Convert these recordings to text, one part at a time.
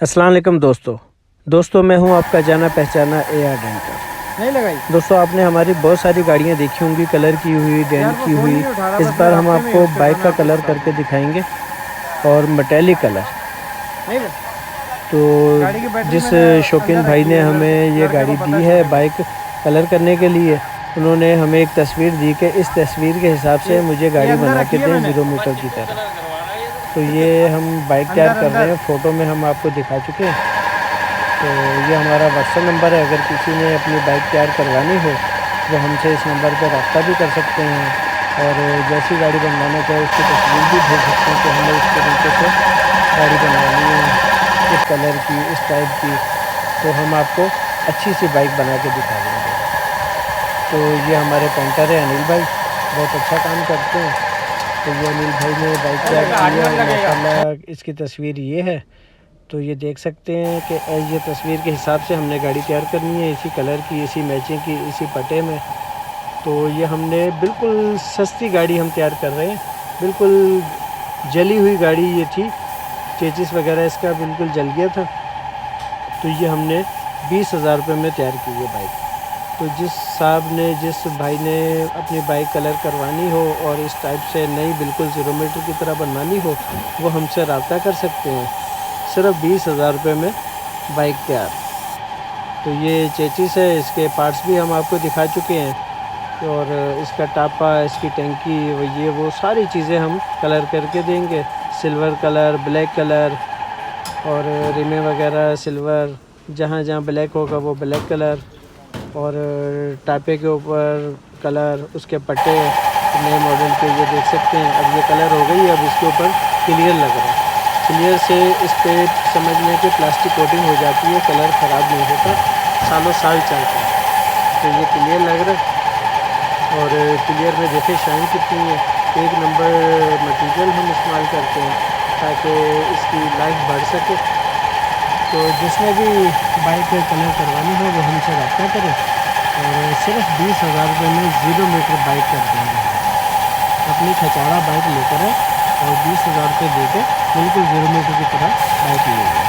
अस्सलाम वालेकुम दोस्तों मैं हूं आपका जाना पहचाना AR डेंटर। नहीं लगाई दोस्तों आपने हमारी बहुत सारी गाड़ियां देखी होंगी, कलर की हुई, डेंट की हुई। इस बार हम आपको बाइक का कलर करके दिखाएंगे और मेटालिक कलर। तो जिस शौकीन भाई ने हमें ये गाड़ी दी है बाइक कलर करने के लिए, उन्होंने हमें एक तस्वीर दी कि इस तस्वीर के हिसाब से मुझे गाड़ी बना के दें 0 मीटर की तरह। तो ये हम बाइक तैयार कर रहे हैं, फ़ोटो में हम आपको दिखा चुके हैं। तो ये हमारा व्हाट्सएप नंबर है, अगर किसी ने अपनी बाइक तैयार करवानी हो तो हमसे इस नंबर पर रब्ता भी कर सकते हैं और जैसी गाड़ी बनवाना चाहे उसकी तस्वीर भी भेज सकते हैं कि हमें इस तरीके से गाड़ी बनवानी है, इस कलर की, इस टाइप की। तो हम आपको अच्छी सी बाइक बना के दिखा देंगे। तो ये हमारे पेंटर है अनिल भाई, बहुत अच्छा काम करते हैं। तो ये अनिल भाई ने बाइक तैयार की है, माशाल्लाह इसकी तस्वीर ये है। तो ये देख सकते हैं कि ये तस्वीर के हिसाब से हमने गाड़ी तैयार करनी है, इसी कलर की, इसी मैचिंग की, इसी पटे में। तो ये हमने बिल्कुल सस्ती गाड़ी हम तैयार कर रहे हैं, बिल्कुल जली हुई गाड़ी ये थी, चेचिस वगैरह इसका बिल्कुल जल गया था। तो ये हमने 20,000 रुपये में तैयार की है बाइक। तो जिस भाई ने अपनी बाइक कलर करवानी हो और इस टाइप से नई बिल्कुल 0 मीटर की तरह बनवानी हो, वो हमसे रब्ता कर सकते हैं। सिर्फ 20,000 रुपये में बाइक तैयार। तो ये चेचिस है, इसके पार्ट्स भी हम आपको दिखा चुके हैं और इसका टापा, इसकी टंकी, वो सारी चीज़ें हम कलर करके देंगे। सिल्वर कलर, ब्लैक कलर और रिमें वगैरह सिल्वर, जहाँ जहाँ ब्लैक होगा वो ब्लैक कलर और टापे के ऊपर कलर, उसके पट्टे नए मॉडल के ये देख सकते हैं। अब ये कलर हो गई, अब इसके ऊपर क्लियर लग रहा है। क्लियर से इस पर समझ लें कि प्लास्टिक कोटिंग हो जाती है, कलर ख़राब नहीं होता, सालों साल चलता है। तो ये क्लियर लग रहा है और क्लियर में देखें शाइन कितनी है। 1 नंबर मटेरियल हम इस्तेमाल करते हैं ताकि इसकी लाइफ बढ़ सके। तो जिसने भी बाइक कलर करवानी हो वो हमसे रब्ता करें और सिर्फ 20,000 रुपये में 0 मीटर बाइक कर देंगे। अपनी खचाड़ा बाइक लेकर है और 20,000 रुपये दे के बिल्कुल 0 मीटर की तरह बाइक ले गए।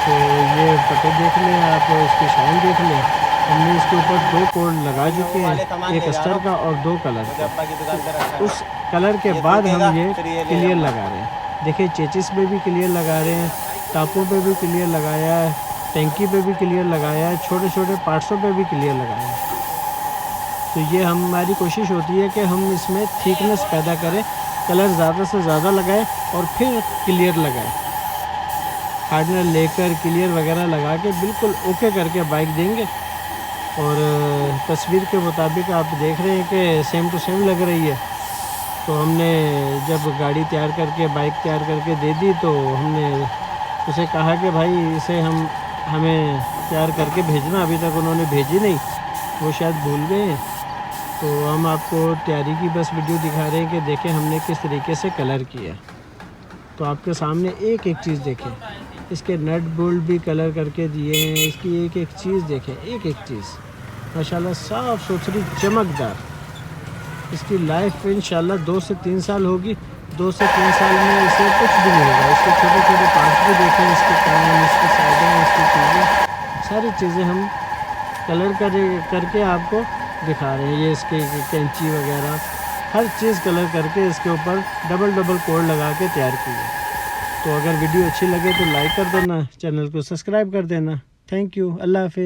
तो ये पट्टे देख लें आप, इसकी शाइन देख लें। हमने इसके ऊपर 2 कोड लगा चुके हैं, एक अस्तर का और 2 कलर का। उस कलर के बाद हम ये क्लियर लगा रहे हैं। देखिए चेचिस पे भी क्लियर लगा रहे हैं, टापों पे भी क्लियर लगाया है, टंकी पे भी क्लियर लगाया है, छोटे छोटे पार्ट्सों पे भी क्लियर लगाया है। तो ये हमारी कोशिश होती है कि हम इसमें थिकनेस पैदा करें, कलर ज़्यादा से ज़्यादा लगाएं और फिर क्लियर लगाएं। हार्डनर लेकर क्लियर वगैरह लगा के बिल्कुल ओके करके बाइक देंगे। और तस्वीर के मुताबिक आप देख रहे हैं कि सेम टू सेम लग रही है। तो हमने जब गाड़ी तैयार करके, बाइक तैयार करके दे दी, तो हमने उसे कहा कि भाई इसे हमें तैयार करके भेजना। अभी तक उन्होंने भेजी नहीं, वो शायद भूल गए हैं। तो हम आपको तैयारी की बस वीडियो दिखा रहे हैं कि देखें हमने किस तरीके से कलर किया। तो आपके सामने एक एक चीज़ देखें, इसके नट बोल्ट भी कलर करके दिए हैं, इसकी एक एक चीज़ देखें, एक एक चीज़ माशाल्लाह साफ़ सुथरी चमकदार। इसकी लाइफ इंशाल्लाह 2 से 3 साल होगी। 2 से 3 साल में इसे कुछ भी नहीं होगा। इसके छोटे छोटे पार्ट्स भी देखें, इसके कान, इसकी साइडें, इसकी चीज़ें, सारी चीज़ें हम कलर करके आपको दिखा रहे हैं। ये इसके कैंची वगैरह हर चीज़ कलर करके इसके ऊपर डबल कोड लगा के तैयार की है। तो अगर वीडियो अच्छी लगे तो लाइक कर देना, चैनल को सब्सक्राइब कर देना। थैंक यू, अल्लाह हाफिज़।